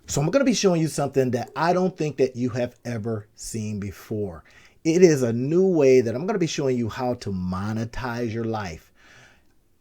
So I'm going to be showing you something that I don't think that you have ever seen before. It is a new way that I'm going to be showing you how to monetize your life.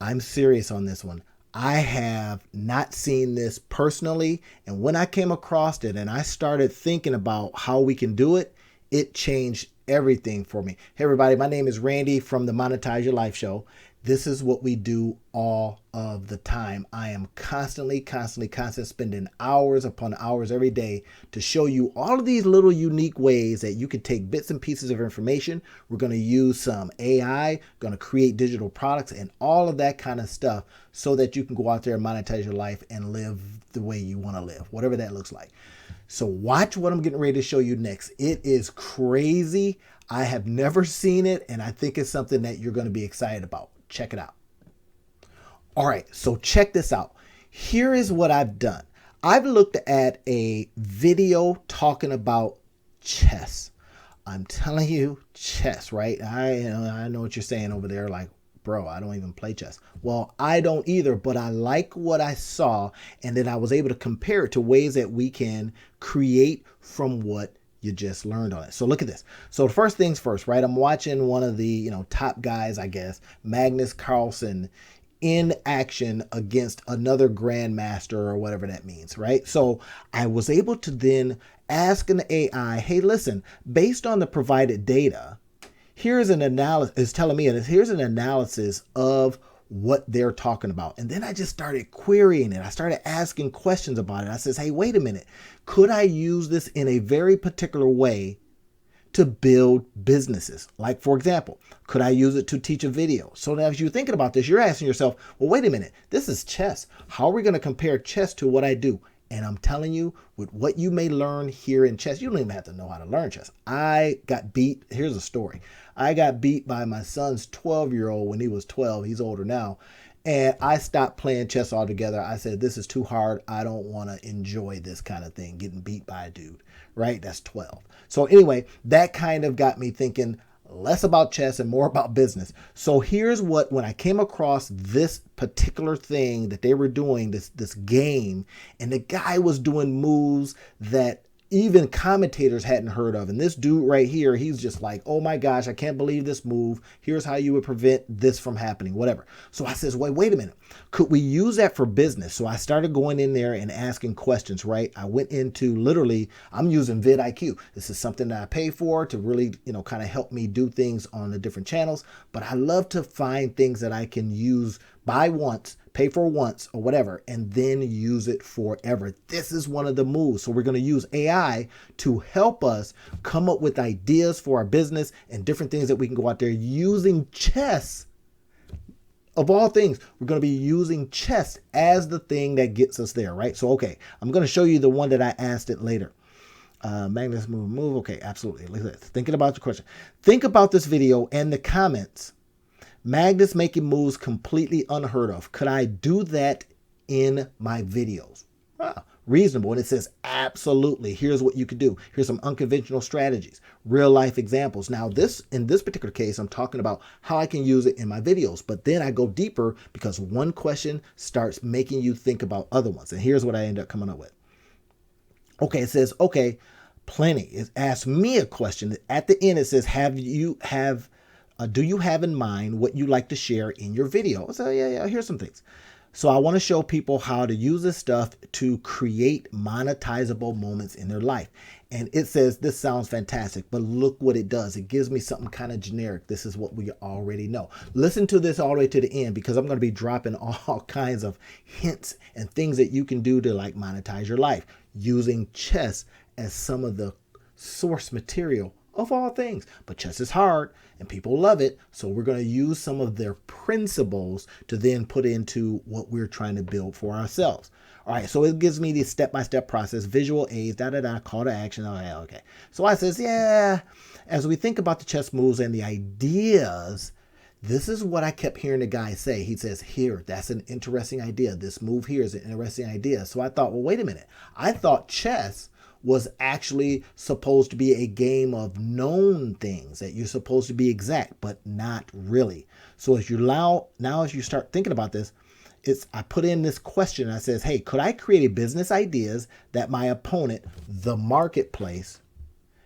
I'm serious on this one. I have not seen this personally, and when I came across it and I started thinking about how we can do it, it changed everything for me. Hey everybody, my name is Randy from the Monetize Your Life show. This is what we do all of the time. I am constantly spending hours upon hours every day to show you all of these little unique ways that you can take bits and pieces of information. We're going to use some AI, going to create digital products and all of that kind of stuff so that you can go out there and monetize your life and live the way you want to live, whatever that looks like. So watch what I'm getting ready to show you next. It is crazy. I have never seen it, and I think it's something that you're going to be excited about. Check it out. All right, so check this out. Here is what I've done. I've looked at a video talking about chess. I'm telling you, chess, right? I know what you're saying over there, like, bro, I don't even play chess. Well, I don't either, but I like what I saw, and then I was able to compare it to ways that we can create from what you just learned on it. So look at this. So first things first, right? I'm watching one of the, top guys, I guess, Magnus Carlsen, in action against another grandmaster or whatever that means, right? So I was able to then ask an AI, hey, listen, based on the provided data, here's an analysis, it's telling me, and here's an analysis of what they're talking about. And then I just started querying it. I started asking questions about it. I says, hey, wait a minute. Could I use this in a very particular way to build businesses? Like, for example, could I use it to teach a video? So now as you're thinking about this, you're asking yourself, well, wait a minute, this is chess. How are we going to compare chess to what I do? And I'm telling you, with what you may learn here in chess, you don't even have to know how to learn chess. I got beat. Here's a story. I got beat by my son's 12-year-old when he was 12. He's older now. And I stopped playing chess altogether. I said, this is too hard. I don't want to enjoy this kind of thing, getting beat by a dude, right? That's 12. So anyway, that kind of got me thinking less about chess and more about business. So here's what, when I came across this particular thing that they were doing, this game, and the guy was doing moves that even commentators hadn't heard of. And this dude right here, he's just like, oh my gosh, I can't believe this move. Here's how you would prevent this from happening, whatever. So I says, wait a minute. Could we use that for business? So I started going in there and asking questions, right? I went into literally, I'm using vidIq. This is something that I pay for to really, kind of help me do things on the different channels. But I love to find things that I can use, buy once, pay for once or whatever, and then use it forever. This is one of the moves. So we're going to use AI to help us come up with ideas for our business and different things that we can go out there using chess. Of all things, we're going to be using chess as the thing that gets us there, right? So, okay, I'm going to show you the one that I asked it later. Magnus move. Okay, absolutely. Look at this. Thinking about the question. Think about this video and the comments. Magnus making moves completely unheard of. Could I do that in my videos? Reasonable. And it says, absolutely. Here's what you could do. Here's some unconventional strategies, real life examples. Now, in this particular case, I'm talking about how I can use it in my videos. But then I go deeper because one question starts making you think about other ones. And here's what I end up coming up with. Okay, it says, okay, plenty. It asks me a question. At the end, it says, do you have in mind what you like to share in your video? So yeah, here's some things. So I want to show people how to use this stuff to create monetizable moments in their life. And it says, this sounds fantastic, but look what it does. It gives me something kind of generic. This is what we already know. Listen to this all the way to the end because I'm going to be dropping all kinds of hints and things that you can do to like monetize your life using chess as some of the source material of all things. But chess is hard and people love it. So we're going to use some of their principles to then put into what we're trying to build for ourselves. All right. So it gives me the step-by-step process, visual aids, call to action. Okay. So I says, yeah, as we think about the chess moves and the ideas, this is what I kept hearing the guy say. He says, here, that's an interesting idea. This move here is an interesting idea. So I thought, well, wait a minute. I thought chess was actually supposed to be a game of known things, that you're supposed to be exact, but not really. So as you start thinking about this, I put in this question. I says, hey, could I create a business ideas that my opponent, the marketplace,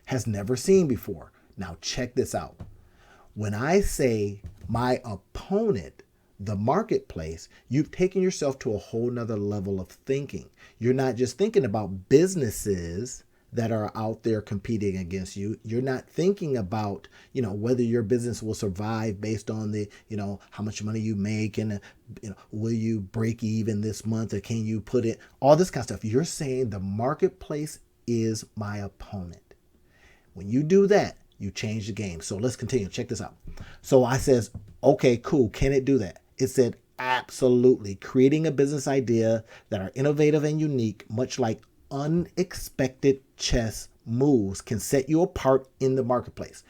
has never seen before? Now check this out. When I say my opponent, the marketplace, you've taken yourself to a whole nother level of thinking. You're not just thinking about businesses that are out there competing against you. You're not thinking about, whether your business will survive based on the, how much money you make and, will you break even this month, or can you put it, all this kind of stuff. You're saying the marketplace is my opponent. When you do that, you change the game. So let's continue. Check this out. So I says, okay, cool. Can it do that? It said, absolutely. Creating a business idea that are innovative and unique, much like unexpected chess moves, can set you apart in the marketplace.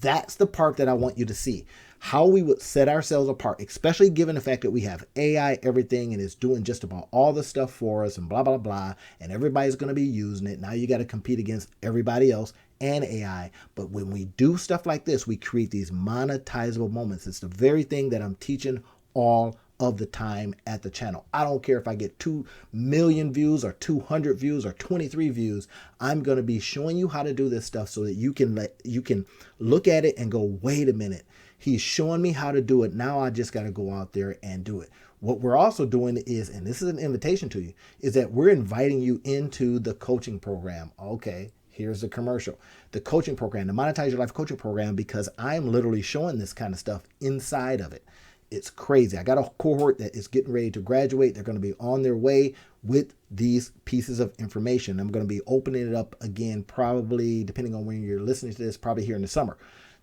That's the part that I want you to see. How we would set ourselves apart, especially given the fact that we have AI, everything, and it's doing just about all the stuff for us and blah, blah, blah. And everybody's going to be using it. Now you got to compete against everybody else and AI. But when we do stuff like this, we create these monetizable moments. It's the very thing that I'm teaching all of the time at the channel. I don't care if I get 2 million views or 200 views or 23 views. I'm going to be showing you how to do this stuff so that you can look at it and go, wait a minute. He's showing me how to do it. Now I just got to go out there and do it. What we're also doing is, and this is an invitation to you, is that we're inviting you into the coaching program. Okay, here's the commercial. The coaching program, the Monetize Your Life coaching program, because I'm literally showing this kind of stuff inside of it. It's crazy. I got a cohort that is getting ready to graduate. They're going to be on their way with these pieces of information. I'm going to be opening it up again, probably, depending on when you're listening to this, probably here in the summer.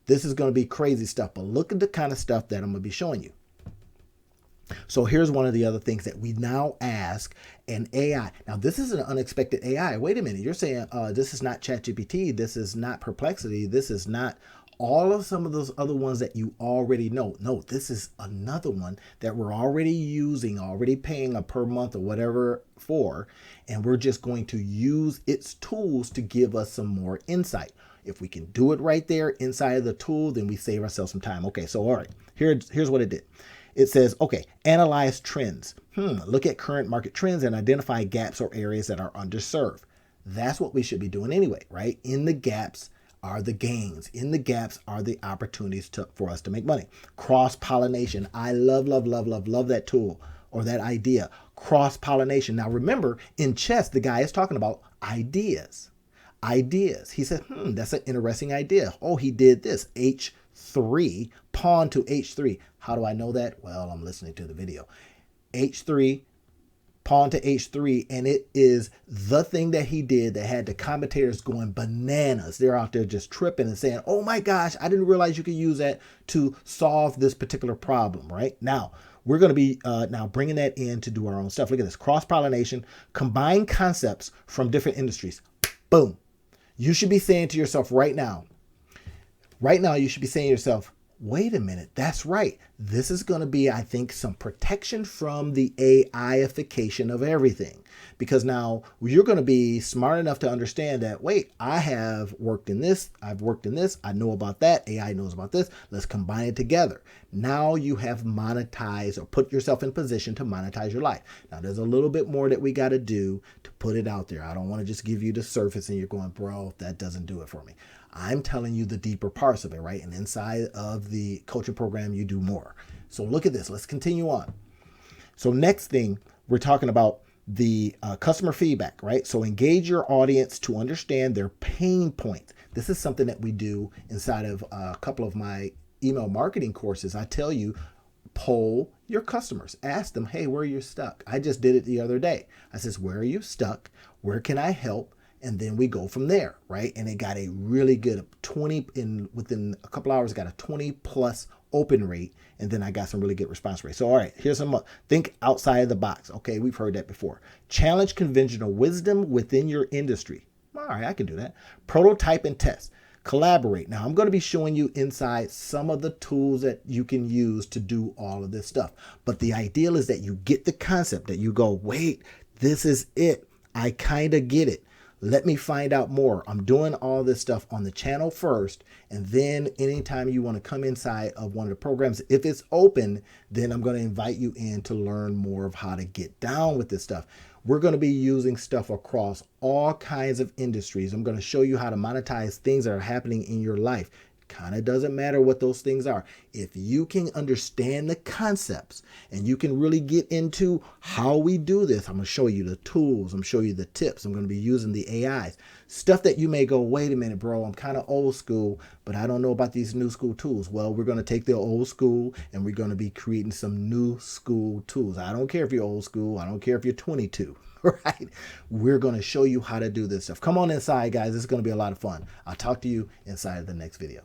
This is going to be crazy stuff, but look at the kind of stuff that I'm going to be showing you. So here's one of the other things that we now ask an AI. Now, this is an unexpected AI. Wait a minute. You're saying this is not ChatGPT. This is not Perplexity. This is not all of some of those other ones that you already know. No, this is another one that we're already using, already paying a per month or whatever for, and we're just going to use its tools to give us some more insight. If we can do it right there inside of the tool, then we save ourselves some time. Okay, so all right, here's what it did. It says, okay, analyze trends. Look at current market trends and identify gaps or areas that are underserved. That's what we should be doing anyway, right? In the gaps are the gains. In the gaps are the opportunities for us to make money. Cross-pollination. I love that tool or that idea. Cross-pollination. Now remember, in chess, the guy is talking about ideas. He said, that's an interesting idea. Oh, he did this. H3, pawn to H3. How do I know that? Well, I'm listening to the video. H3, pawn to H3, and it is the thing that he did that had the commentators going bananas. They're out there just tripping and saying, oh my gosh, I didn't realize you could use that to solve this particular problem, right? Now, we're going to be now bringing that in to do our own stuff. Look at this, cross-pollination, combine concepts from different industries. Boom. You should be saying to yourself right now, you should be saying to yourself, wait a minute, that's right. This is going to be, I think, some protection from the AIification of everything. Because now you're going to be smart enough to understand that, wait, I have worked in this, I've worked in this, I know about that, AI knows about this, let's combine it together. Now you have monetized or put yourself in position to monetize your life. Now there's a little bit more that we got to do to put it out there. I don't want to just give you the surface and you're going, bro, that doesn't do it for me. I'm telling you the deeper parts of it, right? And inside of the coaching program, you do more. So look at this. Let's continue on. So next thing, we're talking about the customer feedback, right? So engage your audience to understand their pain points. This is something that we do inside of a couple of my email marketing courses. I tell you, poll your customers. Ask them, hey, where are you stuck? I just did it the other day. I says, where are you stuck? Where can I help? And then we go from there, right? And it got a really good 20 within a couple hours, got a 20+ open rate. And then I got some really good response rate. So, all right, here's some, think outside of the box. Okay, we've heard that before. Challenge conventional wisdom within your industry. All right, I can do that. Prototype and test. Collaborate. Now, I'm going to be showing you inside some of the tools that you can use to do all of this stuff. But the ideal is that you get the concept, that you go, wait, this is it. I kind of get it. Let me find out more. I'm doing all this stuff on the channel first, and then anytime you want to come inside of one of the programs, if it's open, then I'm going to invite you in to learn more of how to get down with this stuff. We're going to be using stuff across all kinds of industries. I'm going to show you how to monetize things that are happening in your life. Kind of doesn't matter what those things are. If you can understand the concepts and you can really get into how we do this, I'm going to show you the tools. I'm going to show you the tips. I'm going to be using the AIs. Stuff that you may go, wait a minute, bro, I'm kind of old school, but I don't know about these new school tools. Well, we're going to take the old school and we're going to be creating some new school tools. I don't care if you're old school. I don't care if you're 22. Right? We're going to show you how to do this stuff. Come on inside, guys. This is going to be a lot of fun. I'll talk to you inside of the next video.